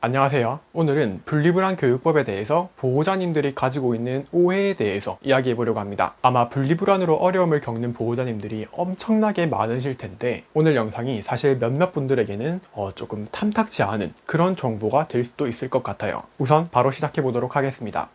안녕하세요. 오늘은 분리불안 교육법에 대해서 보호자님들이 가지고 있는 오해에 대해서 이야기해 보려고 합니다. 아마 분리불안으로 어려움을 겪는 보호자님들이 엄청나게 많으실 텐데 오늘 영상이 사실 몇몇 분들에게는 조금 탐탁지 않은 그런 정보가 될 수도 있을 것 같아요. 우선 바로 시작해 보도록 하겠습니다.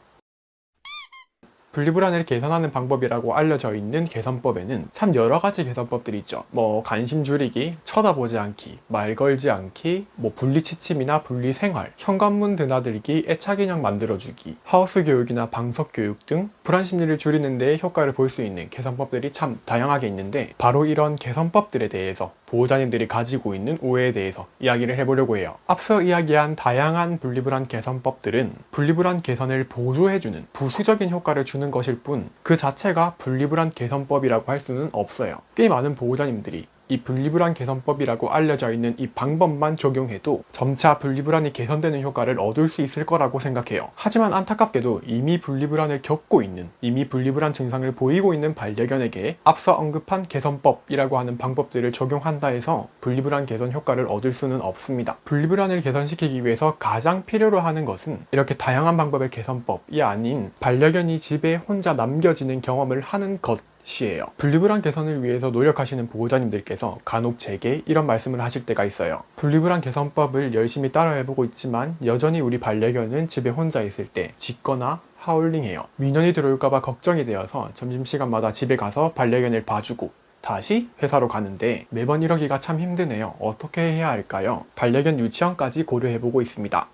분리불안을 개선하는 방법이라고 알려져 있는 개선법에는 참 여러 가지 개선법들이 있죠. 관심 줄이기, 쳐다보지 않기, 말 걸지 않기, 분리취침이나 분리생활, 현관문 드나들기, 애착 인형 만들어주기, 하우스 교육이나 방석 교육 등 불안 심리를 줄이는 데 효과를 볼 수 있는 개선법들이 참 다양하게 있는데 바로 이런 개선법들에 대해서 보호자님들이 가지고 있는 오해에 대해서 이야기를 해보려고 해요. 앞서 이야기한 다양한 분리불안 개선법들은 분리불안 개선을 보조해주는 부수적인 효과를 주는 것일 뿐 그 자체가 분리불안 개선법이라고 할 수는 없어요. 꽤 많은 보호자님들이 이 분리불안 개선법이라고 알려져 있는 이 방법만 적용해도 점차 분리불안이 개선되는 효과를 얻을 수 있을 거라고 생각해요. 하지만 안타깝게도 이미 분리불안을 겪고 있는, 이미 분리불안 증상을 보이고 있는 반려견에게 앞서 언급한 개선법이라고 하는 방법들을 적용한다 해서 분리불안 개선 효과를 얻을 수는 없습니다. 분리불안을 개선시키기 위해서 가장 필요로 하는 것은 이렇게 다양한 방법의 개선법이 아닌 반려견이 집에 혼자 남겨지는 경험을 하는 것 이에요. 분리불안 개선을 위해서 노력하시는 보호자님들께서 간혹 제게 이런 말씀을 하실 때가 있어요. 분리불안 개선법을 열심히 따라해보고 있지만 여전히 우리 반려견은 집에 혼자 있을 때 짖거나 하울링해요. 민원이 들어올까봐 걱정이 되어서 점심시간마다 집에 가서 반려견을 봐주고 다시 회사로 가는데 매번 이러기가 참 힘드네요. 어떻게 해야 할까요? 반려견 유치원까지 고려해보고 있습니다.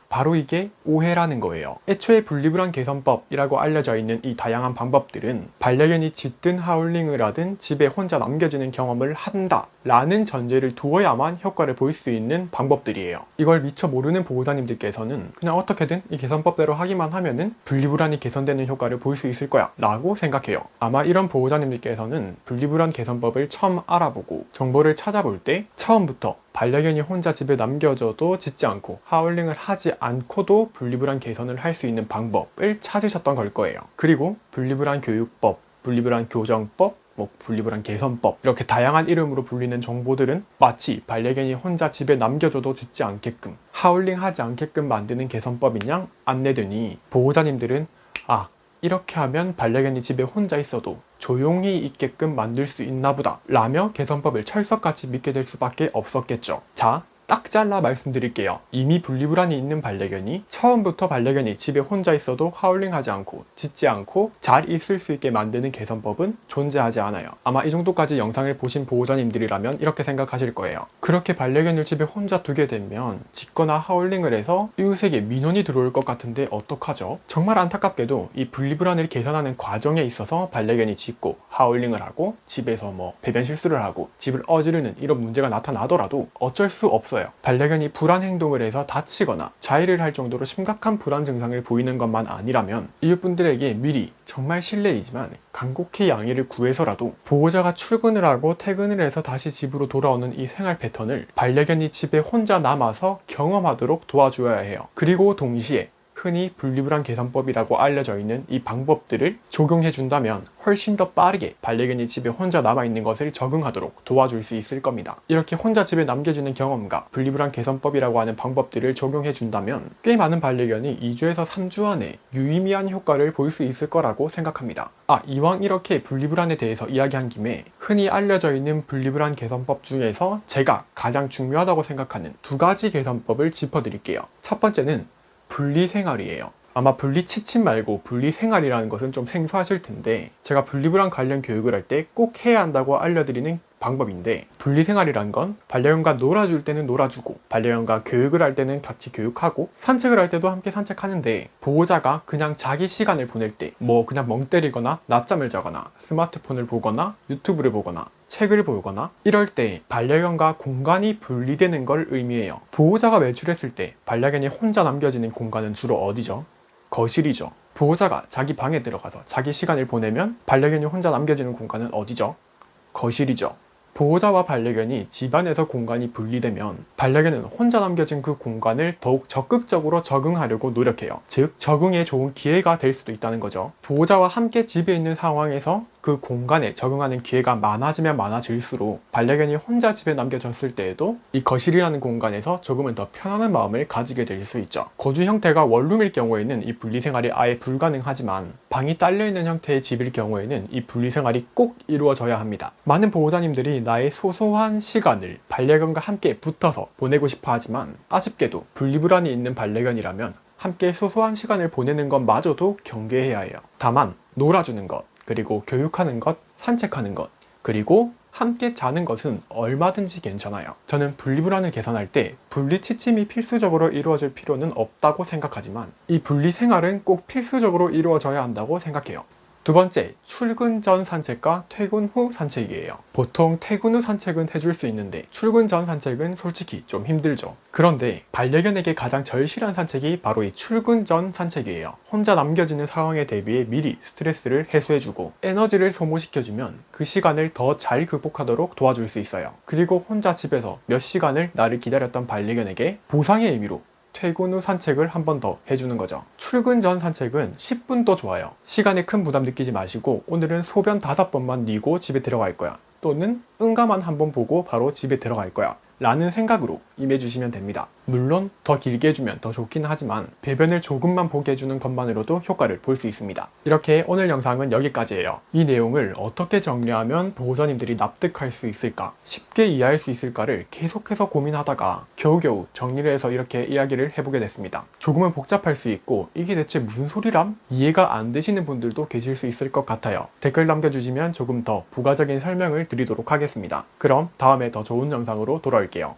바로 이게 오해라는 거예요. 애초에 분리불안 개선법이라고 알려져 있는 이 다양한 방법들은 반려견이 짖든 하울링을 하든 집에 혼자 남겨지는 경험을 한다 라는 전제를 두어야만 효과를 볼 수 있는 방법들이에요. 이걸 미처 모르는 보호자님들께서는 그냥 어떻게든 이 개선법대로 하기만 하면은 분리불안이 개선되는 효과를 볼 수 있을 거야 라고 생각해요. 아마 이런 보호자님들께서는 분리불안 개선법을 처음 알아보고 정보를 찾아볼 때 처음부터 반려견이 혼자 집에 남겨져도 짖지 않고 하울링을 하지 않고도 분리불안 개선을 할 수 있는 방법을 찾으셨던 걸 거예요. 그리고 분리불안 교육법, 분리불안 교정법, 분리불안 개선법 이렇게 다양한 이름으로 불리는 정보들은 마치 반려견이 혼자 집에 남겨줘도 짖지 않게끔 하울링 하지 않게끔 만드는 개선법인 양 안내되니 보호자님들은 이렇게 하면 반려견이 집에 혼자 있어도 조용히 있게끔 만들 수 있나 보다 라며 개선법을 철석같이 믿게 될 수밖에 없었겠죠. 자, 딱 잘라 말씀드릴게요. 이미 분리불안이 있는 반려견이 처음부터 반려견이 집에 혼자 있어도 하울링하지 않고 짖지 않고 잘 있을 수 있게 만드는 개선법은 존재하지 않아요. 아마 이 정도까지 영상을 보신 보호자님들이라면 이렇게 생각하실 거예요. 그렇게 반려견을 집에 혼자 두게 되면 짖거나 하울링을 해서 이웃에게 민원이 들어올 것 같은데 어떡하죠? 정말 안타깝게도 이 분리불안을 개선하는 과정에 있어서 반려견이 짖고 하울링을 하고 집에서 배변 실수를 하고 집을 어지르는 이런 문제가 나타나더라도 어쩔 수 없어요. 반려견이 불안 행동을 해서 다치거나 자해를 할 정도로 심각한 불안 증상을 보이는 것만 아니라면 이웃분들에게 미리 정말 실례이지만 간곡히 양해를 구해서라도 보호자가 출근을 하고 퇴근을 해서 다시 집으로 돌아오는 이 생활 패턴을 반려견이 집에 혼자 남아서 경험하도록 도와줘야 해요. 그리고 동시에 흔히 분리불안 개선법이라고 알려져 있는 이 방법들을 적용해 준다면 훨씬 더 빠르게 반려견이 집에 혼자 남아있는 것을 적응하도록 도와줄 수 있을 겁니다. 이렇게 혼자 집에 남겨지는 경험과 분리불안 개선법이라고 하는 방법들을 적용해 준다면 꽤 많은 반려견이 2주에서 3주 안에 유의미한 효과를 볼 수 있을 거라고 생각합니다. 이왕 이렇게 분리불안에 대해서 이야기한 김에 흔히 알려져 있는 분리불안 개선법 중에서 제가 가장 중요하다고 생각하는 두 가지 개선법을 짚어드릴게요. 첫 번째는 분리생활이에요. 아마 분리취침 말고 분리생활이라는 것은 좀 생소하실 텐데 제가 분리불안 관련 교육을 할 때 꼭 해야 한다고 알려드리는 방법인데 분리생활이란 건 반려견과 놀아줄 때는 놀아주고 반려견과 교육을 할 때는 같이 교육하고 산책을 할 때도 함께 산책하는데 보호자가 그냥 자기 시간을 보낼 때 그냥 멍 때리거나 낮잠을 자거나 스마트폰을 보거나 유튜브를 보거나 책을 보거나 이럴 때 반려견과 공간이 분리되는 걸 의미해요. 보호자가 외출했을 때 반려견이 혼자 남겨지는 공간은 주로 어디죠? 거실이죠. 보호자가 자기 방에 들어가서 자기 시간을 보내면 반려견이 혼자 남겨지는 공간은 어디죠? 거실이죠. 보호자와 반려견이 집안에서 공간이 분리되면 반려견은 혼자 남겨진 그 공간을 더욱 적극적으로 적응하려고 노력해요. 즉, 적응에 좋은 기회가 될 수도 있다는 거죠. 보호자와 함께 집에 있는 상황에서 그 공간에 적응하는 기회가 많아지면 많아질수록 반려견이 혼자 집에 남겨졌을 때에도 이 거실이라는 공간에서 조금은 더 편안한 마음을 가지게 될 수 있죠. 거주 형태가 원룸일 경우에는 이 분리생활이 아예 불가능하지만 방이 딸려있는 형태의 집일 경우에는 이 분리생활이 꼭 이루어져야 합니다. 많은 보호자님들이 나의 소소한 시간을 반려견과 함께 붙어서 보내고 싶어 하지만 아쉽게도 분리불안이 있는 반려견이라면 함께 소소한 시간을 보내는 것마저도 경계해야 해요. 다만 놀아주는 것, 그리고 교육하는 것, 산책하는 것, 그리고 함께 자는 것은 얼마든지 괜찮아요. 저는 분리불안을 개선할 때 분리취침이 필수적으로 이루어질 필요는 없다고 생각하지만 이 분리생활은 꼭 필수적으로 이루어져야 한다고 생각해요. 두 번째, 출근 전 산책과 퇴근 후 산책이에요. 보통 퇴근 후 산책은 해줄 수 있는데 출근 전 산책은 솔직히 좀 힘들죠. 그런데 반려견에게 가장 절실한 산책이 바로 이 출근 전 산책이에요. 혼자 남겨지는 상황에 대비해 미리 스트레스를 해소해주고 에너지를 소모시켜주면 그 시간을 더 잘 극복하도록 도와줄 수 있어요. 그리고 혼자 집에서 몇 시간을 나를 기다렸던 반려견에게 보상의 의미로 퇴근 후 산책을 한 번 더 해주는 거죠. 출근 전 산책은 10분도 좋아요. 시간에 큰 부담 느끼지 마시고 오늘은 소변 5번만 뉘고 집에 들어갈 거야. 또는 응가만 한번 보고 바로 집에 들어갈 거야. 라는 생각으로 임해주시면 됩니다. 물론 더 길게 해주면 더 좋긴 하지만 배변을 조금만 보게 해주는 것만으로도 효과를 볼 수 있습니다. 이렇게 오늘 영상은 여기까지예요. 이 내용을 어떻게 정리하면 보호자님들이 납득할 수 있을까, 쉽게 이해할 수 있을까를 계속해서 고민하다가 겨우겨우 정리를 해서 이렇게 이야기를 해보게 됐습니다. 조금은 복잡할 수 있고 이게 대체 무슨 소리람? 이해가 안 되시는 분들도 계실 수 있을 것 같아요. 댓글 남겨주시면 조금 더 부가적인 설명을 드리도록 하겠습니다. 그럼 다음에 더 좋은 영상으로 돌아올게요.